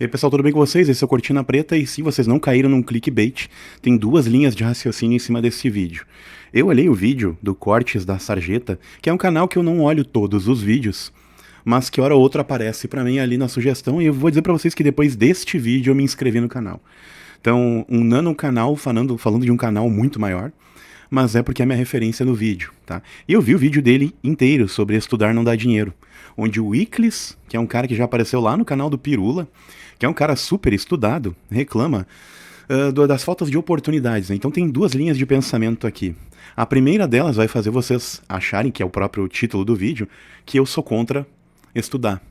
E aí, pessoal, tudo bem com vocês? Esse é o Cortina Preta e se vocês não caíram num clickbait, tem duas linhas de raciocínio em cima desse vídeo. Eu olhei o vídeo do Cortes da Sarjeta, que é um canal que eu não olho todos os vídeos, mas que hora ou outra aparece pra mim ali na sugestão e eu vou dizer pra vocês que depois deste vídeo eu me inscrevi no canal. Então, um nano canal falando de um canal muito maior, mas é porque é minha referência no vídeo, tá? E eu vi o vídeo dele inteiro sobre estudar não dá dinheiro, onde o Iclis, que é um cara que já apareceu lá no canal do Pirula, que é um cara super estudado, reclama das faltas de oportunidades, né? Então tem duas linhas de pensamento aqui. A primeira delas vai fazer vocês acharem, que é o próprio título do vídeo, que eu sou contra estudar.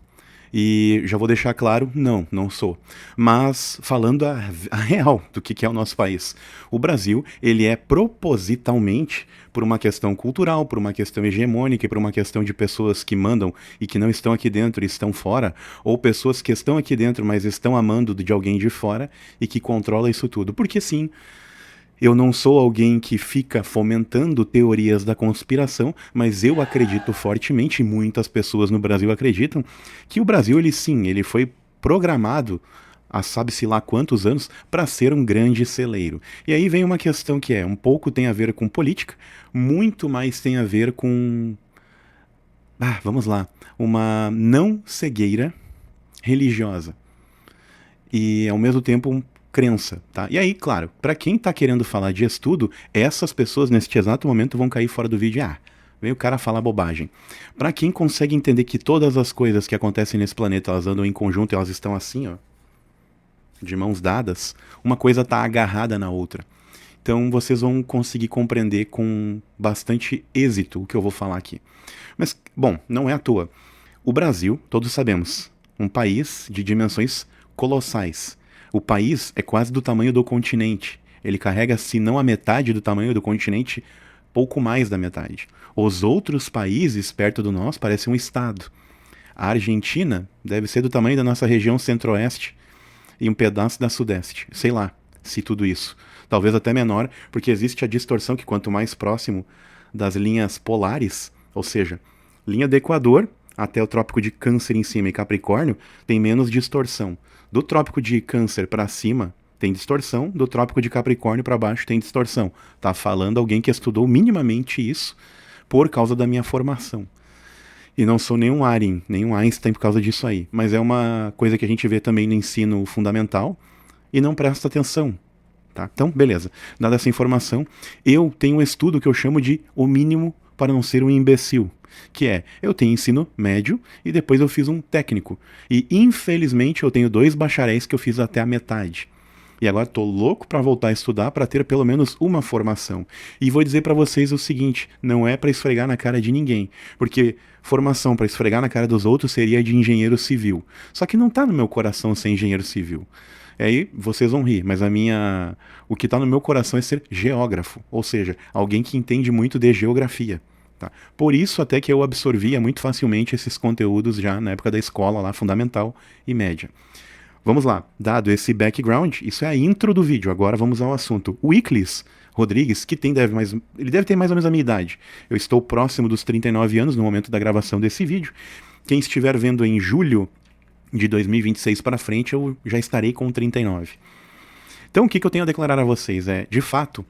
E já vou deixar claro, não sou. Mas falando a real do que é o nosso país. O Brasil, ele é propositalmente, por uma questão cultural, por uma questão hegemônica e por uma questão de pessoas que mandam e que não estão aqui dentro e estão fora, ou pessoas que estão aqui dentro, mas estão amando de alguém de fora e que controla isso tudo. Porque sim, eu não sou alguém que fica fomentando teorias da conspiração, mas eu acredito fortemente, e muitas pessoas no Brasil acreditam, que o Brasil, ele foi programado há sabe-se lá quantos anos para ser um grande celeiro. E aí vem uma questão que um pouco tem a ver com política, muito mais tem a ver com, vamos lá, uma não cegueira religiosa. E ao mesmo tempo crença, tá? E aí, claro, para quem tá querendo falar de estudo, essas pessoas neste exato momento vem cair fora do vídeo. Vem o cara falar bobagem. Para quem consegue entender que todas as coisas que acontecem nesse planeta, elas andam em conjunto, elas estão assim, ó, de mãos dadas, uma coisa tá agarrada na outra. Então vocês vão conseguir compreender com bastante êxito o que eu vou falar aqui. Mas, bom, não é à toa. O Brasil, todos sabemos, um país de dimensões colossais. O país é quase do tamanho do continente. Ele carrega, se não a metade do tamanho do continente, pouco mais da metade. Os outros países perto do nosso parecem um estado. A Argentina deve ser do tamanho da nossa região centro-oeste e um pedaço da sudeste. Sei lá, se tudo isso. Talvez até menor, porque existe a distorção que quanto mais próximo das linhas polares, ou seja, linha do Equador até o Trópico de Câncer em cima e Capricórnio, tem menos distorção. Do Trópico de Câncer para cima tem distorção, do Trópico de Capricórnio para baixo tem distorção. Tá falando alguém que estudou minimamente isso por causa da minha formação. E não sou nenhum Einstein por causa disso aí. Mas é uma coisa que a gente vê também no ensino fundamental e não presta atenção. Tá? Então, beleza. Dada essa informação, eu tenho um estudo que eu chamo de o mínimo para não ser um imbecil. Que eu tenho ensino médio e depois eu fiz um técnico. E infelizmente eu tenho 2 bacharéis que eu fiz até a metade. E agora tô louco para voltar a estudar para ter pelo menos uma formação. E vou dizer para vocês o seguinte, não é para esfregar na cara de ninguém, porque formação para esfregar na cara dos outros seria de engenheiro civil. Só que não tá no meu coração ser engenheiro civil. E aí vocês vão rir, mas o que tá no meu coração é ser geógrafo, ou seja, alguém que entende muito de geografia. Tá? Por isso até que eu absorvia muito facilmente esses conteúdos já na época da escola lá, fundamental e média. Vamos lá, dado esse background, isso é a intro do vídeo, agora vamos ao assunto. O Iclis Rodrigues, que ele deve ter mais ou menos a minha idade. Eu estou próximo dos 39 anos no momento da gravação desse vídeo. Quem estiver vendo em julho de 2026 para frente, eu já estarei com 39. Então o que eu tenho a declarar a vocês de fato,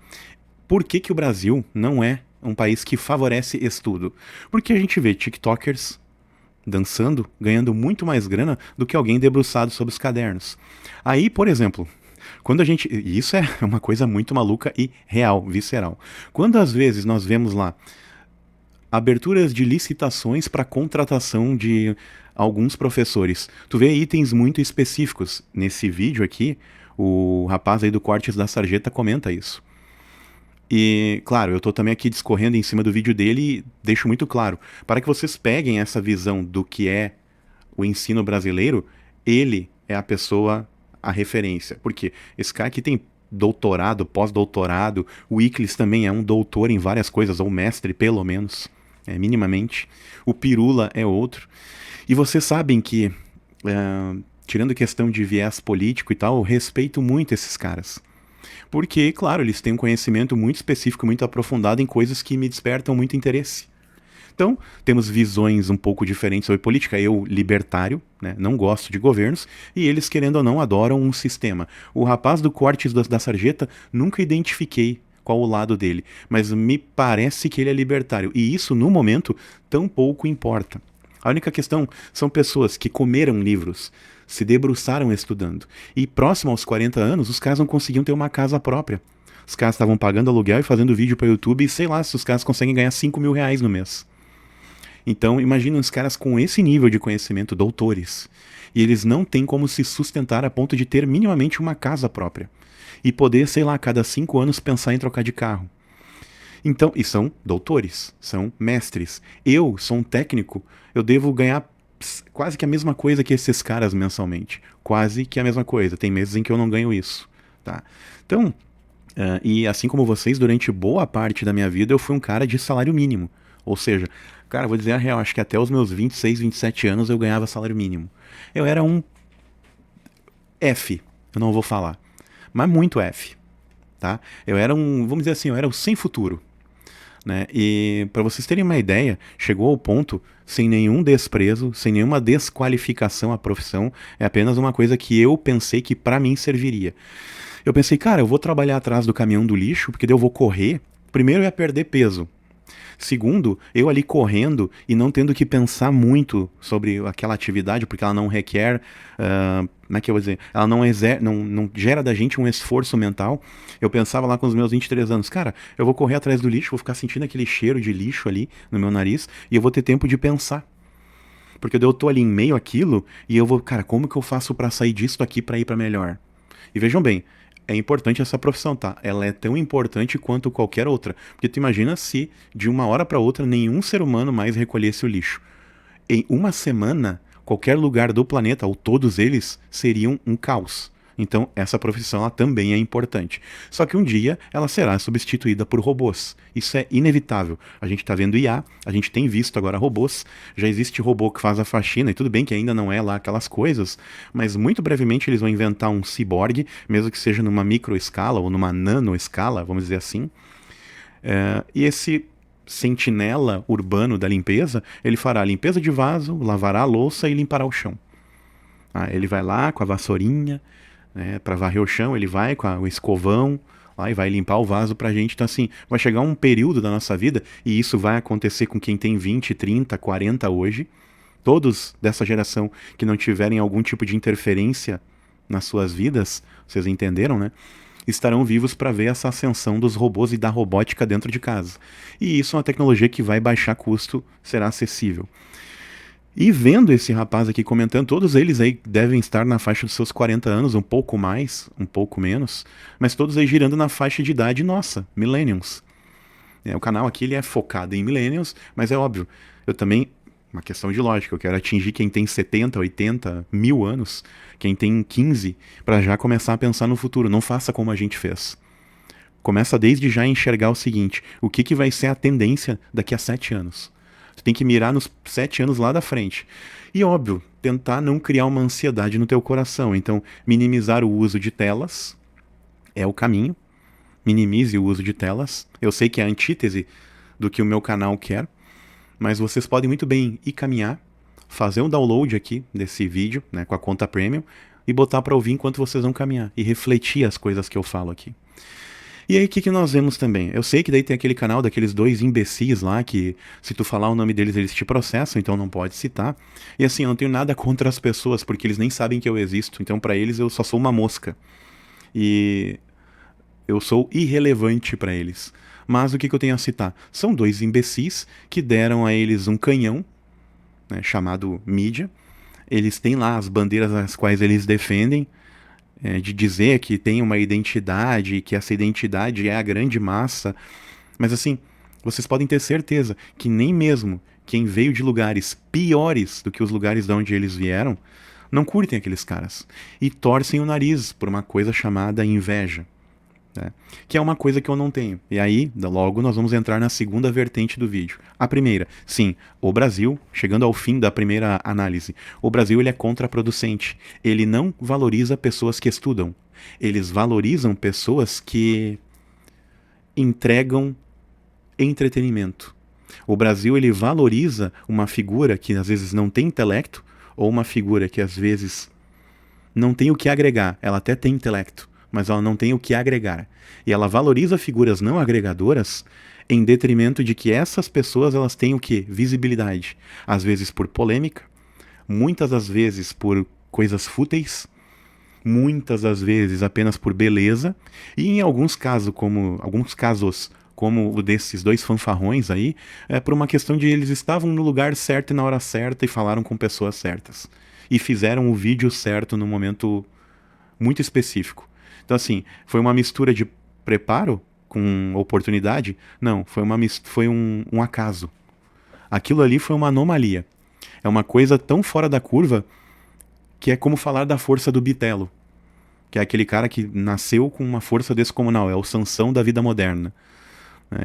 por que o Brasil não é um país que favorece estudo? Porque a gente vê tiktokers dançando, ganhando muito mais grana do que alguém debruçado sobre os cadernos. Aí, por exemplo, isso é uma coisa muito maluca e real, visceral. Quando às vezes nós vemos lá aberturas de licitações para contratação de alguns professores, tu vê itens muito específicos. Nesse vídeo aqui, o rapaz aí do Cortes da Sarjeta comenta isso. E, claro, eu tô também aqui discorrendo em cima do vídeo dele e deixo muito claro, para que vocês peguem essa visão do que é o ensino brasileiro, ele é a pessoa, a referência. Porque esse cara aqui tem doutorado, pós-doutorado, o Iclis também é um doutor em várias coisas, ou mestre, pelo menos, minimamente. O Pirula é outro. E vocês sabem que, tirando questão de viés político e tal, eu respeito muito esses caras. Porque, claro, eles têm um conhecimento muito específico, muito aprofundado em coisas que me despertam muito interesse. Então, temos visões um pouco diferentes sobre política. Eu, libertário, né, não gosto de governos, e eles, querendo ou não, adoram um sistema. O rapaz do Cortes da Sarjeta, nunca identifiquei qual o lado dele, mas me parece que ele é libertário. E isso, no momento, tão pouco importa. A única questão são pessoas que comeram livros, se debruçaram estudando. E próximo aos 40 anos, os caras não conseguiam ter uma casa própria. Os caras estavam pagando aluguel e fazendo vídeo para o YouTube, e sei lá se os caras conseguem ganhar 5 mil reais no mês. Então, imagina os caras com esse nível de conhecimento, doutores, e eles não têm como se sustentar a ponto de ter minimamente uma casa própria. E poder, sei lá, a cada 5 anos pensar em trocar de carro. Então, e são doutores, são mestres. Eu sou um técnico, eu devo ganhar quase que a mesma coisa que esses caras mensalmente. Quase que a mesma coisa. Tem meses em que eu não ganho isso. Tá? Então, e assim como vocês, durante boa parte da minha vida eu fui um cara de salário mínimo. Ou seja, cara, vou dizer a real, acho que até os meus 26, 27 anos eu ganhava salário mínimo. Eu era um F, eu não vou falar, mas muito F, tá? Eu era um, vamos dizer assim, eu era o sem futuro, né? E para vocês terem uma ideia, chegou ao ponto, sem nenhum desprezo, sem nenhuma desqualificação à profissão, é apenas uma coisa que eu pensei que para mim serviria. Eu pensei, cara, eu vou trabalhar atrás do caminhão do lixo, porque daí eu vou correr. Primeiro eu ia perder peso. Segundo, eu ali correndo e não tendo que pensar muito sobre aquela atividade, porque ela não requer, como é que eu vou dizer? Ela não gera da gente um esforço mental. Eu pensava lá com os meus 23 anos, cara, eu vou correr atrás do lixo, vou ficar sentindo aquele cheiro de lixo ali no meu nariz e eu vou ter tempo de pensar. Porque eu tô ali em meio àquilo e eu vou, cara, como que eu faço pra sair disso aqui pra ir pra melhor? E vejam bem, é importante essa profissão, tá? Ela é tão importante quanto qualquer outra. Porque tu imagina se, de uma hora para outra, nenhum ser humano mais recolhesse o lixo. Em uma semana, qualquer lugar do planeta, ou todos eles, seriam um caos. Então, essa profissão ela também é importante. Só que um dia ela será substituída por robôs. Isso é inevitável. A gente está vendo IA, a gente tem visto agora robôs, já existe robô que faz a faxina, e tudo bem que ainda não é lá aquelas coisas, mas muito brevemente eles vão inventar um ciborgue, mesmo que seja numa micro escala ou numa nano escala, vamos dizer assim. E esse sentinela urbano da limpeza, ele fará a limpeza de vaso, lavará a louça e limpará o chão. Ele vai lá com a vassourinha, né, para varrer o chão, ele vai com o escovão lá e vai limpar o vaso pra gente. Então, assim, vai chegar um período da nossa vida, e isso vai acontecer com quem tem 20, 30, 40 hoje, todos dessa geração que não tiverem algum tipo de interferência nas suas vidas, vocês entenderam, né? Estarão vivos para ver essa ascensão dos robôs e da robótica dentro de casa. E isso é uma tecnologia que vai baixar custo, será acessível. E vendo esse rapaz aqui comentando, todos eles aí devem estar na faixa dos seus 40 anos, um pouco mais, um pouco menos, mas todos aí girando na faixa de idade nossa, millennials. O canal aqui ele é focado em millennials, mas é óbvio, eu também, uma questão de lógica, eu quero atingir quem tem 70, 80, 1000 anos, quem tem 15, para já começar a pensar no futuro. Não faça como a gente fez. Começa desde já a enxergar o seguinte, o que vai ser a tendência daqui a 7 anos. Tu tem que mirar nos 7 anos lá da frente. E óbvio, tentar não criar uma ansiedade no teu coração. Então, minimizar o uso de telas é o caminho. Minimize o uso de telas. Eu sei que é a antítese do que o meu canal quer, mas vocês podem muito bem ir caminhar, fazer um download aqui desse vídeo, né, com a conta premium, e botar para ouvir enquanto vocês vão caminhar, e refletir as coisas que eu falo aqui. E aí, o que nós vemos também? Eu sei que daí tem aquele canal daqueles dois imbecis lá, que se tu falar o nome deles, eles te processam, então não pode citar. E assim, eu não tenho nada contra as pessoas, porque eles nem sabem que eu existo, então para eles eu só sou uma mosca. E eu sou irrelevante para eles. Mas o que eu tenho a citar? São dois imbecis que deram a eles um canhão, né, chamado mídia. Eles têm lá as bandeiras as quais eles defendem, de dizer que tem uma identidade, que essa identidade é a grande massa. Mas assim, vocês podem ter certeza que nem mesmo quem veio de lugares piores do que os lugares de onde eles vieram, não curtem aqueles caras. E torcem o nariz por uma coisa chamada inveja. Né? Que é uma coisa que eu não tenho. E aí, logo, nós vamos entrar na segunda vertente do vídeo. A primeira, sim, o Brasil, chegando ao fim da primeira análise, o Brasil ele é contraproducente. Ele não valoriza pessoas que estudam. Eles valorizam pessoas que entregam entretenimento. O Brasil, ele valoriza uma figura que às vezes não tem intelecto, ou uma figura que às vezes não tem o que agregar. Ela até tem intelecto, mas ela não tem o que agregar. E ela valoriza figuras não agregadoras em detrimento de que essas pessoas elas têm o quê? Visibilidade. Às vezes por polêmica, muitas das vezes por coisas fúteis, muitas das vezes apenas por beleza, e em alguns casos, como o desses dois fanfarrões aí, é por uma questão de eles estavam no lugar certo e na hora certa e falaram com pessoas certas. E fizeram o vídeo certo no momento muito específico. Então, assim, foi uma mistura de preparo com oportunidade? Não, foi um acaso. Aquilo ali foi uma anomalia. É uma coisa tão fora da curva que é como falar da força do Bitelo, que é aquele cara que nasceu com uma força descomunal, é o Sansão da vida moderna.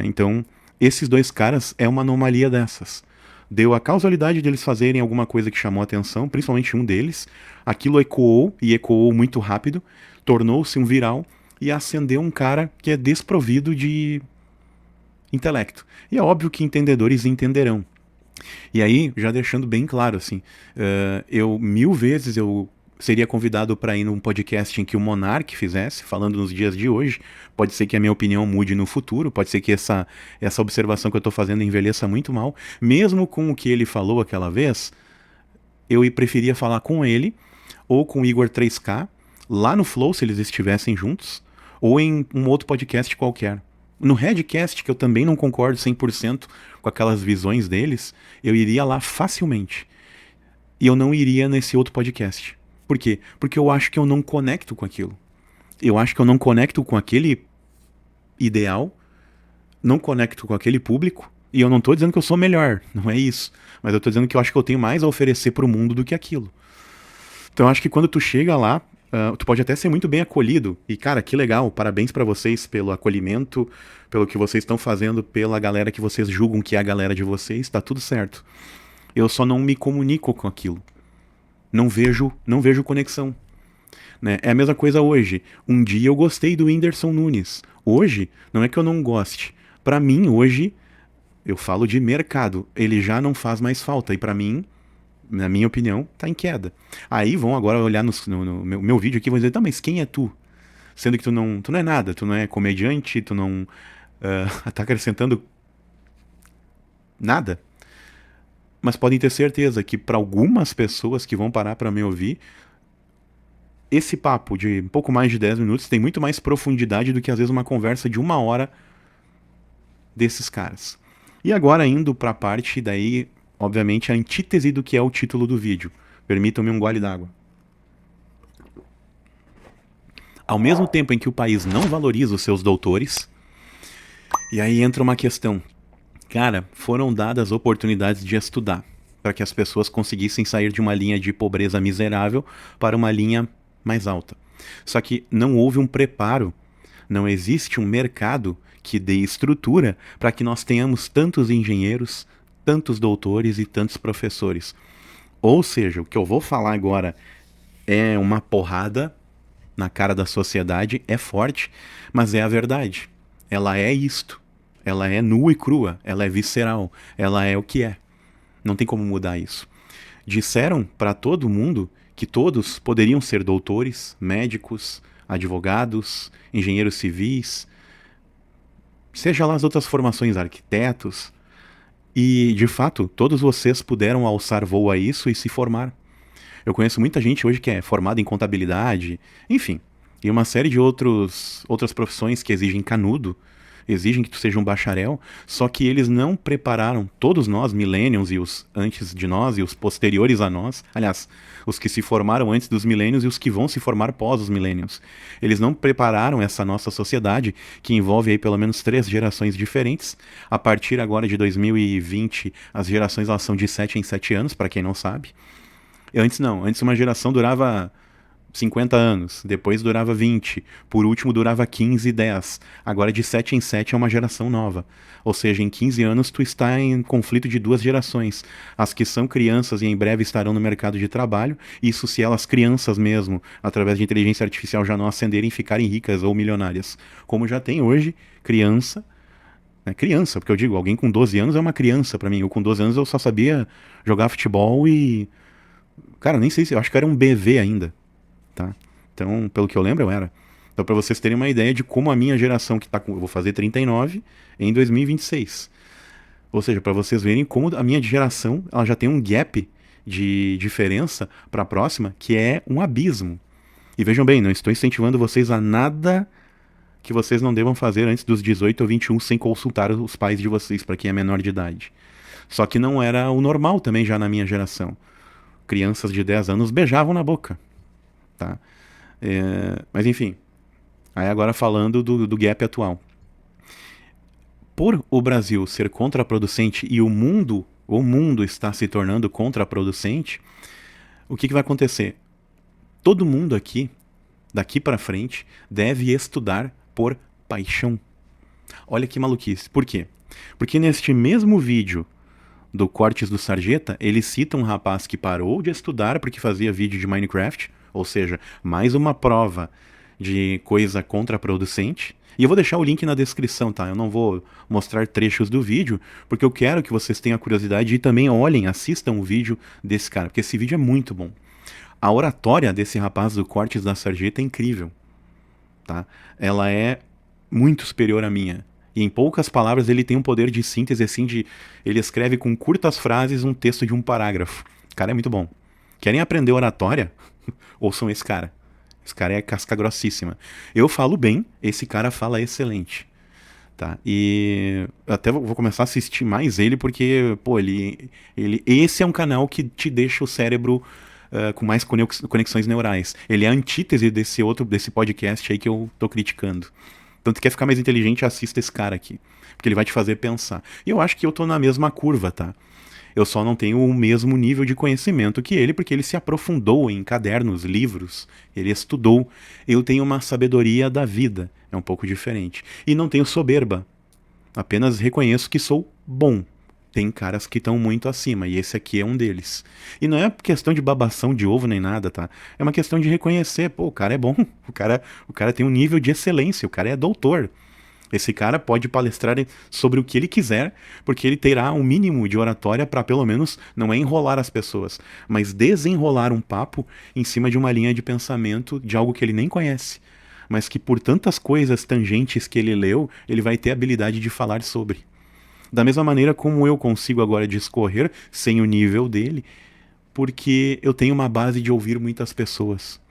Então, esses dois caras é uma anomalia dessas. Deu a causalidade de eles fazerem alguma coisa que chamou a atenção, principalmente um deles. Aquilo ecoou, e ecoou muito rápido, tornou-se um viral e acendeu um cara que é desprovido de intelecto. E é óbvio que entendedores entenderão. E aí, já deixando bem claro, assim, eu 1000 vezes eu seria convidado para ir num podcast em que o Monark fizesse, falando nos dias de hoje. Pode ser que a minha opinião mude no futuro, pode ser que essa observação que eu estou fazendo envelheça muito mal. Mesmo com o que ele falou aquela vez, eu preferia falar com ele, ou com o Igor 3K, lá no Flow, se eles estivessem juntos, ou em um outro podcast qualquer. No Redcast, que eu também não concordo 100% com aquelas visões deles, eu iria lá facilmente. E eu não iria nesse outro podcast. Por quê? Porque eu acho que eu não conecto com aquilo. Eu acho que eu não conecto com aquele ideal, não conecto com aquele público, e eu não tô dizendo que eu sou melhor, não é isso. Mas eu tô dizendo que eu acho que eu tenho mais a oferecer pro mundo do que aquilo. Então eu acho que quando tu chega lá, tu pode até ser muito bem acolhido. E, cara, que legal, parabéns pra vocês pelo acolhimento, pelo que vocês estão fazendo, pela galera que vocês julgam que é a galera de vocês, tá tudo certo. Eu só não me comunico com aquilo. Não vejo conexão. Né? É a mesma coisa hoje. Um dia eu gostei do Whindersson Nunes. Hoje, não é que eu não goste. Pra mim, hoje, eu falo de mercado. Ele já não faz mais falta. E pra mim, na minha opinião, tá em queda. Aí vão agora olhar no meu vídeo aqui e vão dizer, tá, mas quem é tu? Sendo que tu não é nada. Tu não é comediante, tu não tá acrescentando nada. Mas podem ter certeza que para algumas pessoas que vão parar para me ouvir, esse papo de um pouco mais de 10 minutos tem muito mais profundidade do que às vezes uma conversa de 1 hora desses caras. E agora indo para a parte daí, obviamente, a antítese do que é o título do vídeo. Permitam-me um gole d'água. Ao mesmo tempo em que o país não valoriza os seus doutores, e aí entra uma questão. Cara, foram dadas oportunidades de estudar para que as pessoas conseguissem sair de uma linha de pobreza miserável para uma linha mais alta. Só que não houve um preparo, não existe um mercado que dê estrutura para que nós tenhamos tantos engenheiros, tantos doutores e tantos professores. Ou seja, o que eu vou falar agora é uma porrada na cara da sociedade, é forte, mas é a verdade. Ela é isto. Ela é nua e crua, ela é visceral, ela é o que é. Não tem como mudar isso. Disseram para todo mundo que todos poderiam ser doutores, médicos, advogados, engenheiros civis, seja lá as outras formações, arquitetos. E, de fato, todos vocês puderam alçar voo a isso e se formar. Eu conheço muita gente hoje que é formada em contabilidade, enfim, e uma série de outras profissões que exigem canudo, exigem que tu seja um bacharel, só que eles não prepararam todos nós, millennials e os antes de nós e os posteriores a nós, aliás, os que se formaram antes dos millennials e os que vão se formar pós os millennials. Eles não prepararam essa nossa sociedade, que envolve aí pelo menos 3 gerações diferentes. A partir agora de 2020, as gerações elas são de 7 em 7 anos, para quem não sabe. Antes não, antes uma geração durava 50 anos, depois durava 20, por último durava 15 e 10. Agora de 7 em 7 é uma geração nova. Ou seja, em 15 anos tu está em conflito de 2 gerações. As que são crianças e em breve estarão no mercado de trabalho, isso se elas crianças mesmo, através de inteligência artificial já não ascenderem e ficarem ricas ou milionárias. Como já tem hoje criança né? Criança, porque eu digo, alguém com 12 anos é uma criança pra mim. Eu com 12 anos eu só sabia jogar futebol e... Cara, nem sei se... Eu acho que eu era um BV ainda, tá? Então, pelo que eu lembro, eu era. Então, pra vocês terem uma ideia de como a minha geração, que tá com... Eu vou fazer 39 em 2026. Ou seja, pra vocês verem como a minha geração, ela já tem um gap de diferença pra próxima, que é um abismo. E vejam bem, não estou incentivando vocês a nada que vocês não devam fazer antes dos 18 ou 21 sem consultar os pais de vocês, para quem é menor de idade. Só que não era o normal também já na minha geração. Crianças de 10 anos beijavam na boca, tá? Mas enfim, aí agora falando do gap atual. Por o Brasil ser contraproducente e o mundo está se tornando contraproducente, o que vai acontecer? Todo mundo aqui, daqui para frente, deve estudar por paixão. Olha que maluquice. Por quê? Porque neste mesmo vídeo do Cortes do Sarjeta, ele cita um rapaz que parou de estudar porque fazia vídeo de Minecraft, ou seja, mais uma prova de coisa contraproducente. E eu vou deixar o link na descrição, tá? Eu não vou mostrar trechos do vídeo, porque eu quero que vocês tenham a curiosidade e também olhem, assistam o vídeo desse cara, porque esse vídeo é muito bom. A oratória desse rapaz do Cortes da Sarjeta é incrível, tá? Ela é muito superior à minha. E em poucas palavras ele tem um poder de síntese assim de... Ele escreve com curtas frases um texto de um parágrafo. O cara é muito bom. Querem aprender oratória? Ouçam esse cara. Esse cara é casca grossíssima. Eu falo bem, esse cara fala excelente. Tá? E eu até vou começar a assistir mais ele porque, pô, esse é um canal que te deixa o cérebro com mais conexões neurais. Ele é a antítese desse podcast aí que eu tô criticando. Então, tu quer ficar mais inteligente, assista esse cara aqui. Porque ele vai te fazer pensar. E eu acho que eu tô na mesma curva, tá? Eu só não tenho o mesmo nível de conhecimento que ele, porque ele se aprofundou em cadernos, livros, ele estudou. Eu tenho uma sabedoria da vida, é um pouco diferente. E não tenho soberba, apenas reconheço que sou bom. Tem caras que estão muito acima, e esse aqui é um deles. E não é questão de babação de ovo nem nada, tá? É uma questão de reconhecer, pô, o cara é bom, o cara tem um nível de excelência, o cara é doutor. Esse cara pode palestrar sobre o que ele quiser, porque ele terá um mínimo de oratória para pelo menos não é enrolar as pessoas, mas desenrolar um papo em cima de uma linha de pensamento de algo que ele nem conhece, mas que por tantas coisas tangentes que ele leu, ele vai ter a habilidade de falar sobre. Da mesma maneira como eu consigo agora discorrer sem o nível dele, porque eu tenho uma base de ouvir muitas pessoas.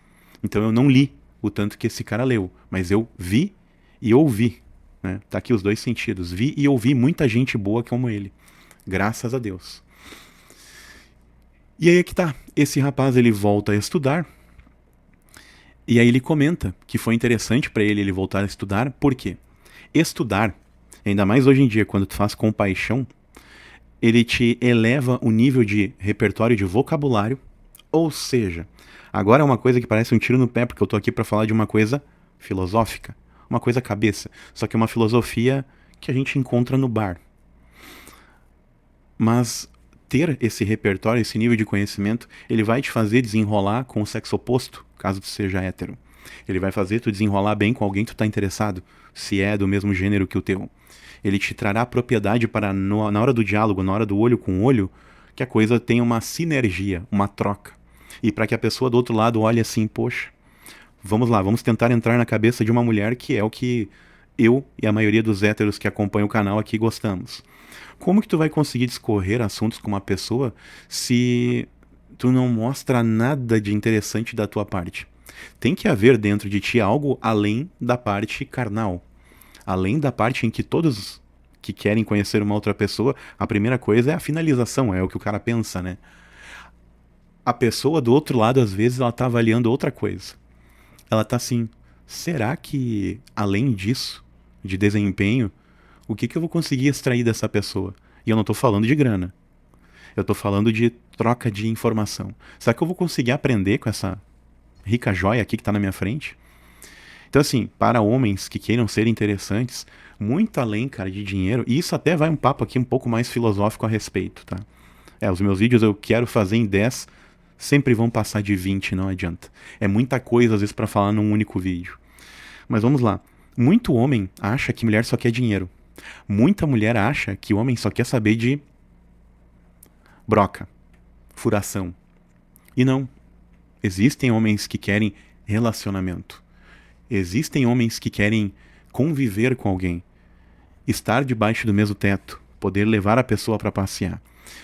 Então eu não li o tanto que esse cara leu, mas eu vi e ouvi. Né? Tá aqui os dois sentidos. Vi e ouvi muita gente boa como ele. Graças a Deus. E aí é que tá. Esse rapaz ele volta a estudar. E aí ele comenta que foi interessante para ele voltar a estudar. Por quê? Estudar, ainda mais hoje em dia, quando tu faz com paixão, ele te eleva o nível de repertório de vocabulário. Ou seja, agora é uma coisa que parece um tiro no pé, porque eu tô aqui para falar de uma coisa filosófica. Uma coisa cabeça, só que é uma filosofia que a gente encontra no bar. Mas ter esse repertório, esse nível de conhecimento, ele vai te fazer desenrolar com o sexo oposto, caso tu seja hétero. Ele vai fazer tu desenrolar bem com alguém que tu tá interessado, se é do mesmo gênero que o teu. Ele te trará propriedade para, na hora do diálogo, na hora do olho com olho, que a coisa tenha uma sinergia, uma troca. E para que a pessoa do outro lado olhe assim, poxa, vamos lá, vamos tentar entrar na cabeça de uma mulher que é o que eu e a maioria dos héteros que acompanham o canal aqui gostamos. Como que tu vai conseguir discorrer assuntos com uma pessoa se tu não mostra nada de interessante da tua parte? Tem que haver dentro de ti algo além da parte carnal. Além da parte em que todos que querem conhecer uma outra pessoa, a primeira coisa é a finalização, é o que o cara pensa, né? A pessoa do outro lado, às vezes, ela tá avaliando outra coisa. Ela tá assim, será que além disso, de desempenho, o que eu vou conseguir extrair dessa pessoa? E eu não tô falando de grana. Eu tô falando de troca de informação. Será que eu vou conseguir aprender com essa rica joia aqui que tá na minha frente? Então assim, para homens que queiram ser interessantes, muito além, cara, de dinheiro, e isso até vai um papo aqui um pouco mais filosófico a respeito, tá? Os meus vídeos eu quero fazer em 10, sempre vão passar de 20, não adianta. É muita coisa, às vezes, pra falar num único vídeo. Mas vamos lá. Muito homem acha que mulher só quer dinheiro. Muita mulher acha que o homem só quer saber de broca, furação. E não. Existem homens que querem relacionamento. Existem homens que querem conviver com alguém. Estar debaixo do mesmo teto. Poder levar a pessoa para passear.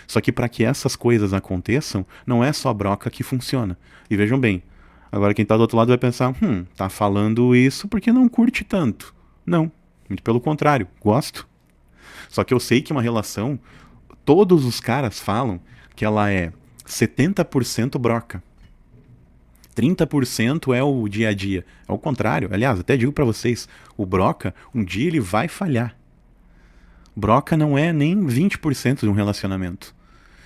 Só que para que essas coisas aconteçam, não é só broca que funciona. E vejam bem, agora quem tá do outro lado vai pensar, tá falando isso porque não curte tanto. Não, muito pelo contrário, gosto. Só que eu sei que uma relação, todos os caras falam que ela é 70% broca. 30% é o dia a dia. Ao contrário, aliás, até digo pra vocês, o broca, um dia ele vai falhar. Broca não é nem 20% de um relacionamento.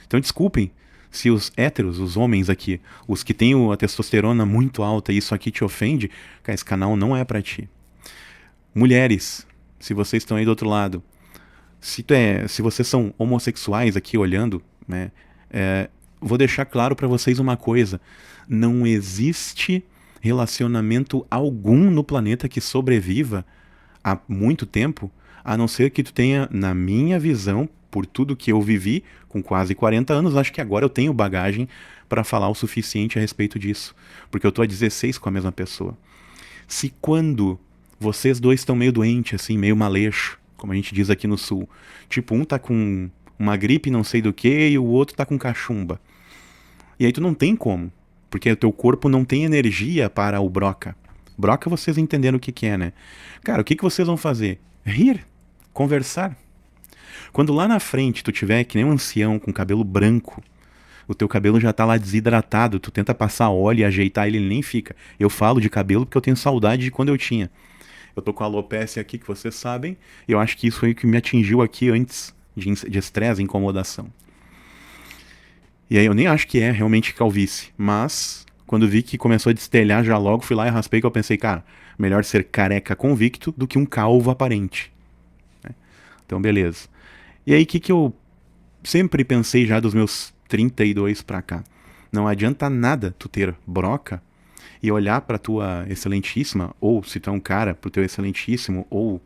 Então desculpem se os héteros, os homens aqui, os que têm a testosterona muito alta e isso aqui te ofende, cara, esse canal não é pra ti. Mulheres, se vocês estão aí do outro lado, se vocês são homossexuais aqui olhando, né, vou deixar claro pra vocês uma coisa. Não existe relacionamento algum no planeta que sobreviva há muito tempo, a não ser que tu tenha, na minha visão, por tudo que eu vivi, com quase 40 anos, acho que agora eu tenho bagagem para falar o suficiente a respeito disso. Porque eu tô há 16 com a mesma pessoa. Se quando vocês dois estão meio doentes, assim, meio maleixo, como a gente diz aqui no sul, tipo, um tá com uma gripe não sei do que e o outro tá com cachumba. E aí tu não tem como, porque o teu corpo não tem energia para o broca. Broca vocês entenderam o que é, né? Cara, o que vocês vão fazer? Rir? Conversar? Quando lá na frente tu tiver que nem um ancião com cabelo branco, o teu cabelo já tá lá desidratado, tu tenta passar óleo e ajeitar ele nem fica. Eu falo de cabelo porque eu tenho saudade de quando eu tinha. Eu tô com a alopecia aqui, que vocês sabem, e eu acho que isso foi o que me atingiu aqui antes de estresse, incomodação. E aí eu nem acho que é realmente calvície, mas quando vi que começou a destelhar já logo, fui lá e raspei, que eu pensei, cara, melhor ser careca convicto do que um calvo aparente. Então, beleza. E aí, o que eu sempre pensei já dos meus 32 pra cá? Não adianta nada tu ter broca e olhar pra tua excelentíssima, ou se tu é um cara, pro teu excelentíssimo, ou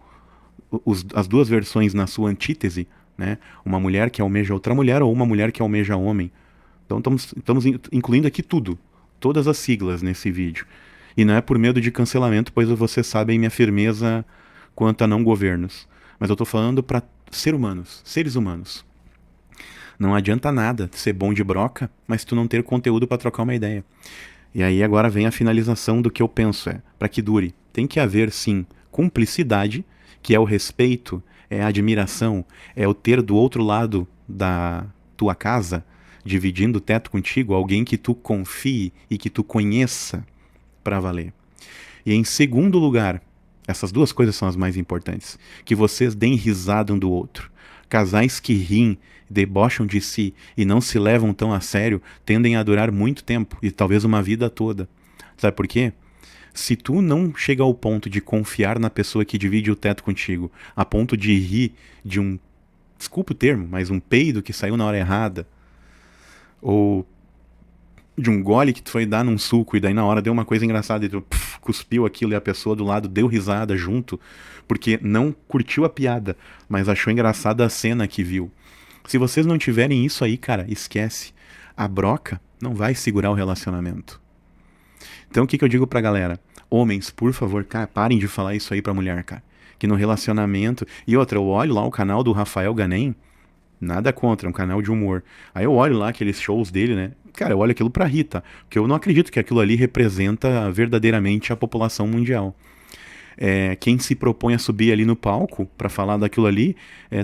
as duas versões na sua antítese, né? Uma mulher que almeja outra mulher ou uma mulher que almeja homem. Então, estamos incluindo aqui tudo. Todas as siglas nesse vídeo. E não é por medo de cancelamento, pois vocês sabem minha firmeza quanto a não governos. Mas eu tô falando para seres humanos. Não adianta nada ser bom de broca, mas tu não ter conteúdo para trocar uma ideia. E aí agora vem a finalização do que eu penso, para que dure. Tem que haver, sim, cumplicidade, que é o respeito, é a admiração, é o ter do outro lado da tua casa, dividindo o teto contigo, alguém que tu confie e que tu conheça para valer. E em segundo lugar, essas duas coisas são as mais importantes. Que vocês deem risada um do outro. Casais que riem, debocham de si e não se levam tão a sério tendem a durar muito tempo e talvez uma vida toda. Sabe por quê? Se tu não chega ao ponto de confiar na pessoa que divide o teto contigo, a ponto de rir de desculpa o termo, mas um peido que saiu na hora errada, ou de um gole que tu foi dar num suco e daí na hora deu uma coisa engraçada e tu cuspiu aquilo e a pessoa do lado deu risada junto, porque não curtiu a piada, mas achou engraçada a cena que viu. Se vocês não tiverem isso aí, cara, esquece. A broca não vai segurar o relacionamento. Então o que eu digo pra galera? Homens, por favor, cara, parem de falar isso aí pra mulher, cara. Que no relacionamento... E outra, eu olho lá o canal do Rafael Ganem, nada contra, é um canal de humor. Aí eu olho lá aqueles shows dele, né? Cara, eu olho aquilo pra rir, tá? Porque eu não acredito que aquilo ali representa verdadeiramente a população mundial. Quem se propõe a subir ali no palco pra falar daquilo ali,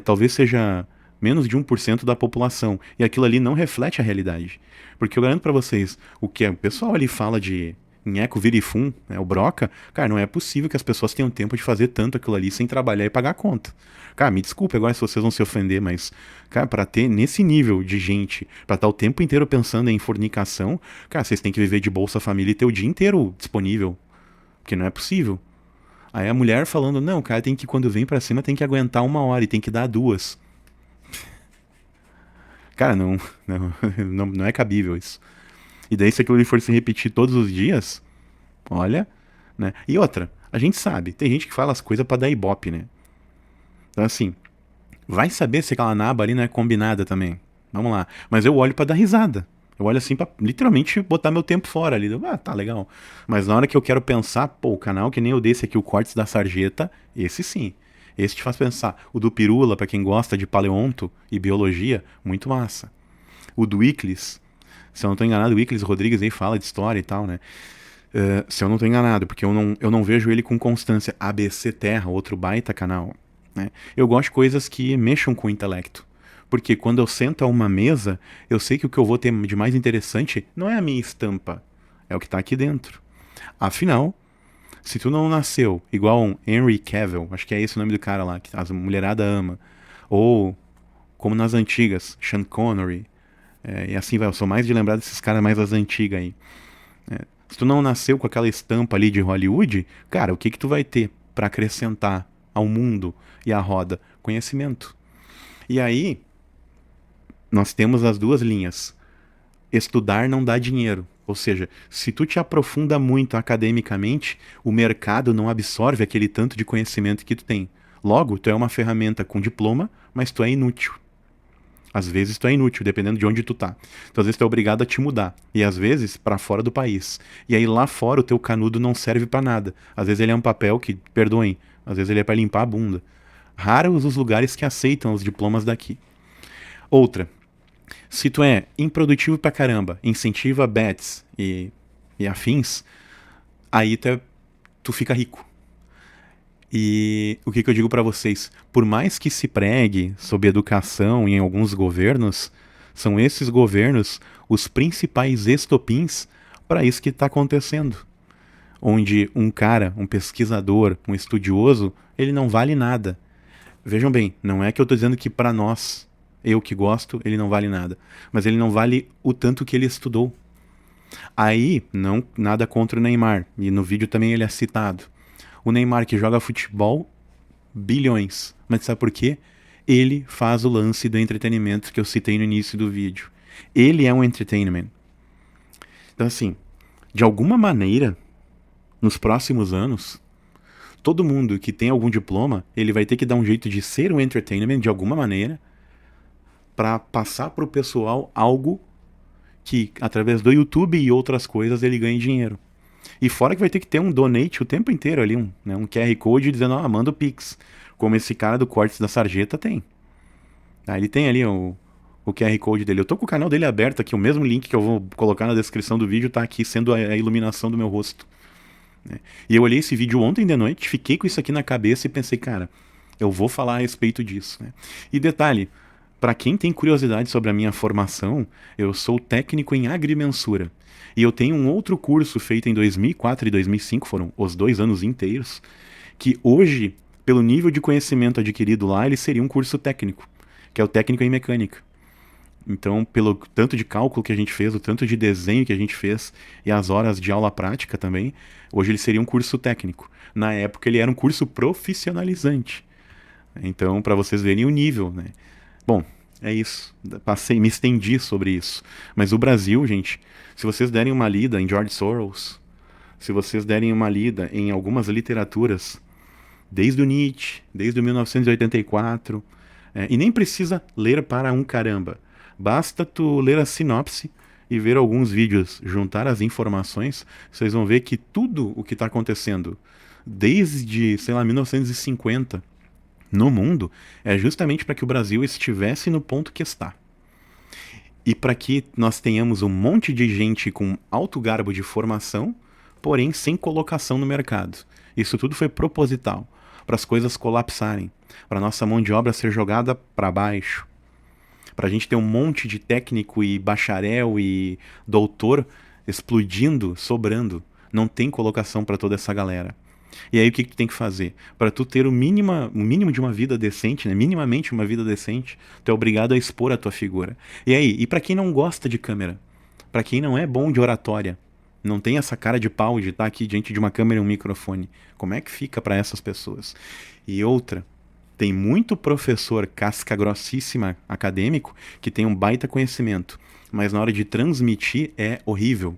talvez seja menos de 1% da população. E aquilo ali não reflete a realidade. Porque eu garanto pra vocês, o que o pessoal ali fala de nheco, virifum, né, o broca, cara, não é possível que as pessoas tenham tempo de fazer tanto aquilo ali sem trabalhar e pagar a conta. Cara, me desculpe agora se vocês vão se ofender, mas, cara, pra ter nesse nível de gente, pra estar o tempo inteiro pensando em fornicação, cara, vocês têm que viver de Bolsa Família e ter o dia inteiro disponível. Porque não é possível. Aí a mulher falando, não, cara, tem que, quando vem pra cima, tem que aguentar 1 hora e tem que dar 2. Cara, não é cabível isso. E daí se aquilo ali for se repetir todos os dias, olha, né? E outra, a gente sabe, tem gente que fala as coisas pra dar ibope, né? Então assim, vai saber se aquela naba ali não é combinada também. Vamos lá. Mas eu olho pra dar risada. Eu olho assim pra literalmente botar meu tempo fora ali. Tá legal. Mas na hora que eu quero pensar, pô, o canal que nem o desse aqui, o Cortes da Sarjeta, esse sim. Esse te faz pensar. O do Pirula, pra quem gosta de paleonto e biologia, muito massa. O do Iclis, se eu não tô enganado, o Iclis Rodrigues aí fala de história e tal, né? Se eu não tô enganado, porque eu não vejo ele com constância. ABC Terra, outro baita canal. Né? Eu gosto de coisas que mexam com o intelecto. Porque quando eu sento a uma mesa, eu sei que o que eu vou ter de mais interessante não é a minha estampa, é o que tá aqui dentro. Afinal, se tu não nasceu igual um Henry Cavill, acho que é esse o nome do cara lá, que a mulherada ama, ou como nas antigas, Sean Connery, e assim vai, eu sou mais de lembrar desses caras mais das antigas aí. Se tu não nasceu com aquela estampa ali de Hollywood, cara, o que que tu vai ter pra acrescentar ao mundo e à roda? Conhecimento. E aí, nós temos as duas linhas. Estudar não dá dinheiro. Ou seja, se tu te aprofunda muito academicamente, o mercado não absorve aquele tanto de conhecimento que tu tem. Logo, tu é uma ferramenta com diploma, mas tu é inútil. Às vezes tu é inútil, dependendo de onde tu tá. Então, às vezes tu é obrigado a te mudar. E às vezes, pra fora do país. E aí lá fora o teu canudo não serve pra nada. Às vezes ele é um papel que, perdoem, às vezes ele é pra limpar a bunda. Raros os lugares que aceitam os diplomas daqui. Outra, se tu é improdutivo pra caramba, incentiva bets e afins, aí tu fica rico. E o que, que eu digo pra vocês? Por mais que se pregue sobre educação em alguns governos, são esses governos os principais estopins para isso que está acontecendo. Onde um cara, um pesquisador, um estudioso, ele não vale nada. Vejam bem, não é que eu estou dizendo que para nós, eu que gosto, ele não vale nada. Mas ele não vale o tanto que ele estudou. Aí, não nada contra o Neymar. E no vídeo também ele é citado. O Neymar que joga futebol, bilhões. Mas sabe por quê? Ele faz o lance do entretenimento que eu citei no início do vídeo. Ele é um entertainment. Então assim, de alguma maneira, nos próximos anos, todo mundo que tem algum diploma, ele vai ter que dar um jeito de ser um entertainment de alguma maneira para passar pro pessoal algo que, através do YouTube e outras coisas, ele ganhe dinheiro. E fora que vai ter que ter um donate o tempo inteiro ali, um QR Code dizendo, manda o Pix. Como esse cara do Cortes da Sarjeta tem. Ele tem ali o QR Code dele. Eu tô com o canal dele aberto aqui, o mesmo link que eu vou colocar na descrição do vídeo tá aqui, sendo a iluminação do meu rosto. E eu olhei esse vídeo ontem de noite, fiquei com isso aqui na cabeça e pensei, cara, eu vou falar a respeito disso. E detalhe, para quem tem curiosidade sobre a minha formação, eu sou técnico em agrimensura. E eu tenho um outro curso feito em 2004 e 2005, foram os 2 anos inteiros, que hoje, pelo nível de conhecimento adquirido lá, ele seria um curso técnico, que é o técnico em mecânica. Então, pelo tanto de cálculo que a gente fez, o tanto de desenho que a gente fez e as horas de aula prática também, hoje ele seria um curso técnico. Na época ele era um curso profissionalizante. Então, para vocês verem o nível, né? Bom, é isso. Me estendi sobre isso. Mas o Brasil, gente, se vocês derem uma lida em George Soros, se vocês derem uma lida em algumas literaturas, desde o Nietzsche, desde o 1984, e nem precisa ler para um caramba. Basta tu ler a sinopse e ver alguns vídeos, juntar as informações, vocês vão ver que tudo o que está acontecendo, desde, sei lá, 1950, no mundo, é justamente para que o Brasil estivesse no ponto que está. E para que nós tenhamos um monte de gente com alto garbo de formação, porém sem colocação no mercado. Isso tudo foi proposital, para as coisas colapsarem, para nossa mão de obra ser jogada para baixo, para a gente ter um monte de técnico e bacharel e doutor explodindo, sobrando. Não tem colocação para toda essa galera. E aí o que tu tem que fazer? Para tu ter o mínimo de uma vida decente, né? Minimamente uma vida decente, tu é obrigado a expor a tua figura. E aí, e para quem não gosta de câmera? Para quem não é bom de oratória? Não tem essa cara de pau de estar aqui diante de uma câmera e um microfone? Como é que fica para essas pessoas? E outra, tem muito professor casca grossíssima acadêmico que tem um baita conhecimento, mas na hora de transmitir é horrível.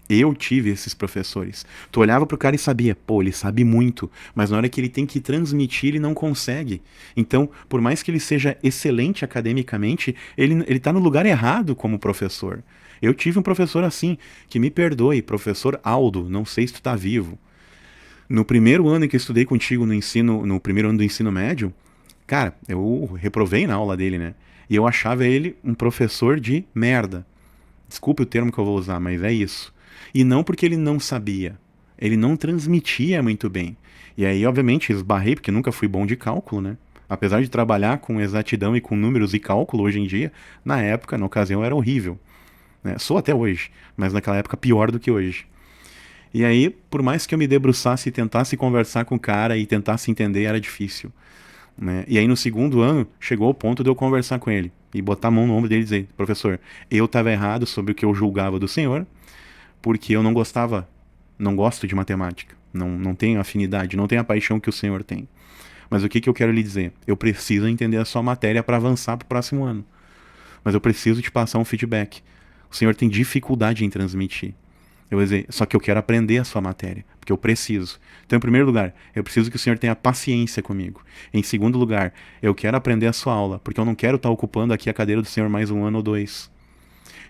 Eu tive esses professores. Tu olhava pro cara e sabia, pô, ele sabe muito, mas na hora que ele tem que transmitir, ele não consegue. Então, por mais que ele seja excelente academicamente, ele tá no lugar errado como professor. Eu tive um professor assim, que me perdoe, professor Aldo, não sei se tu tá vivo. No primeiro ano em que eu estudei contigo no primeiro ano do ensino médio, cara, eu reprovei na aula dele, né? E eu achava ele um professor de merda. Desculpe o termo que eu vou usar, mas é isso. E não porque ele não sabia. Ele não transmitia muito bem. E aí, obviamente, esbarrei, porque nunca fui bom de cálculo, né? Apesar de trabalhar com exatidão e com números e cálculo hoje em dia, na época, na ocasião, era horrível. Né? Sou até hoje, mas naquela época pior do que hoje. E aí, por mais que eu me debruçasse e tentasse conversar com o cara e tentasse entender, era difícil. Né? E aí no segundo ano, chegou ao ponto de eu conversar com ele e botar a mão no ombro dele e dizer, professor, eu estava errado sobre o que eu julgava do senhor, porque eu não gosto de matemática, não tenho afinidade, não tenho a paixão que o senhor tem. Mas o que eu quero lhe dizer? Eu preciso entender a sua matéria para avançar para o próximo ano. Mas eu preciso te passar um feedback. O senhor tem dificuldade em transmitir. Eu vou dizer, só que eu quero aprender a sua matéria, porque eu preciso. Então, em primeiro lugar, eu preciso que o senhor tenha paciência comigo. Em segundo lugar, eu quero aprender a sua aula, porque eu não quero estar ocupando aqui a cadeira do senhor mais um ano ou dois.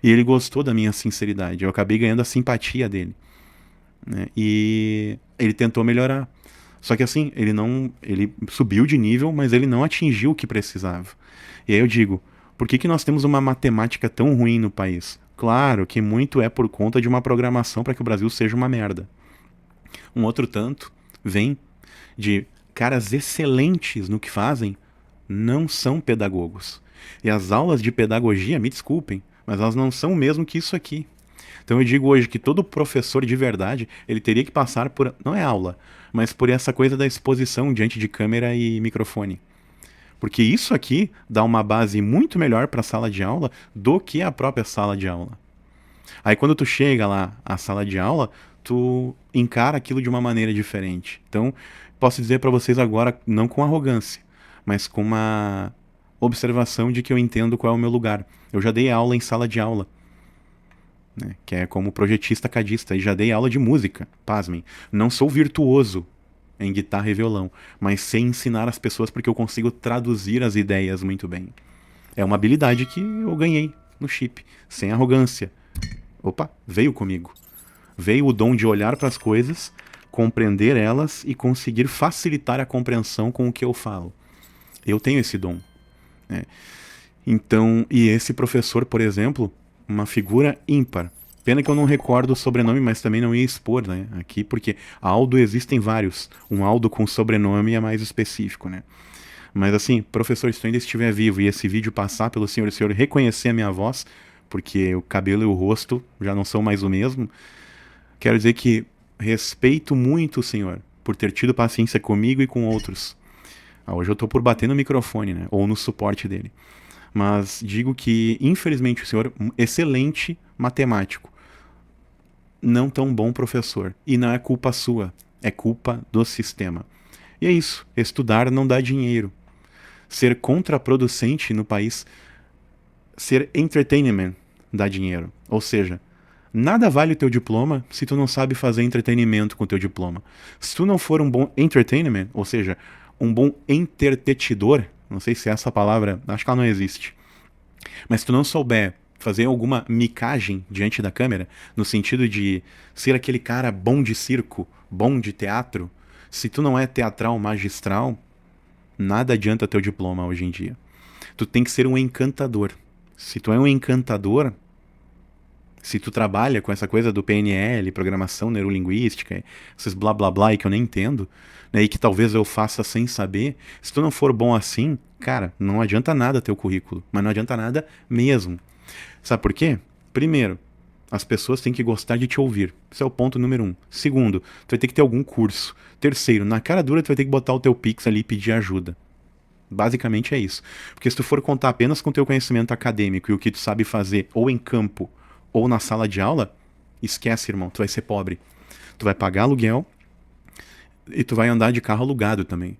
E ele gostou da minha sinceridade, eu acabei ganhando a simpatia dele. Né? E ele tentou melhorar. Só que assim, ele subiu de nível, mas ele não atingiu o que precisava. E aí eu digo, por que nós temos uma matemática tão ruim no país? Claro que muito é por conta de uma programação para que o Brasil seja uma merda. Um outro tanto vem de caras excelentes no que fazem, não são pedagogos. E as aulas de pedagogia, me desculpem, mas elas não são o mesmo que isso aqui. Então eu digo hoje que todo professor de verdade, ele teria que passar por, não é aula, mas por essa coisa da exposição diante de câmera e microfone. Porque isso aqui dá uma base muito melhor para a sala de aula do que a própria sala de aula. Aí quando tu chega lá à sala de aula, tu encara aquilo de uma maneira diferente. Então, posso dizer para vocês agora, não com arrogância, mas com uma observação de que eu entendo qual é o meu lugar. Eu já dei aula em sala de aula, né, que é como projetista cadista, e já dei aula de música, pasmem. Não sou virtuoso em guitarra e violão, mas sei ensinar as pessoas porque eu consigo traduzir as ideias muito bem. É uma habilidade que eu ganhei no chip, sem arrogância. Opa, veio comigo. Veio o dom de olhar para as coisas, compreender elas e conseguir facilitar a compreensão com o que eu falo. Eu tenho esse dom. Né? Então, e esse professor, por exemplo, uma figura ímpar. Pena que eu não recordo o sobrenome, mas também não ia expor, né, aqui, porque Aldo existem vários. Um Aldo com sobrenome é mais específico, né? Mas assim, professor, se tu ainda estiver vivo e esse vídeo passar pelo senhor e o senhor reconhecer a minha voz, porque o cabelo e o rosto já não são mais o mesmo, quero dizer que respeito muito o senhor por ter tido paciência comigo e com outros. Hoje eu tô por bater no microfone, né? Ou no suporte dele. Mas digo que, infelizmente, o senhor é um excelente matemático. Não tão bom professor. E não é culpa sua. É culpa do sistema. E é isso. Estudar não dá dinheiro. Ser contraproducente no país, ser entertainment dá dinheiro. Ou seja, nada vale o teu diploma se tu não sabe fazer entretenimento com o teu diploma. Se tu não for um bom entertainment, ou seja, um bom entertetidor, não sei se essa palavra, acho que ela não existe. Mas se tu não souber fazer alguma micagem diante da câmera, no sentido de ser aquele cara bom de circo, bom de teatro, se tu não é teatral magistral, nada adianta teu diploma hoje em dia. Tu tem que ser um encantador. Se tu é um encantador, se tu trabalha com essa coisa do PNL, programação neurolinguística, esses blá blá blá que eu nem entendo, né, e que talvez eu faça sem saber, se tu não for bom assim, cara, não adianta nada teu currículo, mas não adianta nada mesmo. Sabe por quê? Primeiro, as pessoas têm que gostar de te ouvir. Esse é o ponto número 1. Segundo, tu vai ter que ter algum curso. Terceiro, na cara dura tu vai ter que botar o teu Pix ali e pedir ajuda. Basicamente é isso. Porque se tu for contar apenas com o teu conhecimento acadêmico e o que tu sabe fazer ou em campo ou na sala de aula, esquece, irmão, tu vai ser pobre. Tu vai pagar aluguel e tu vai andar de carro alugado também.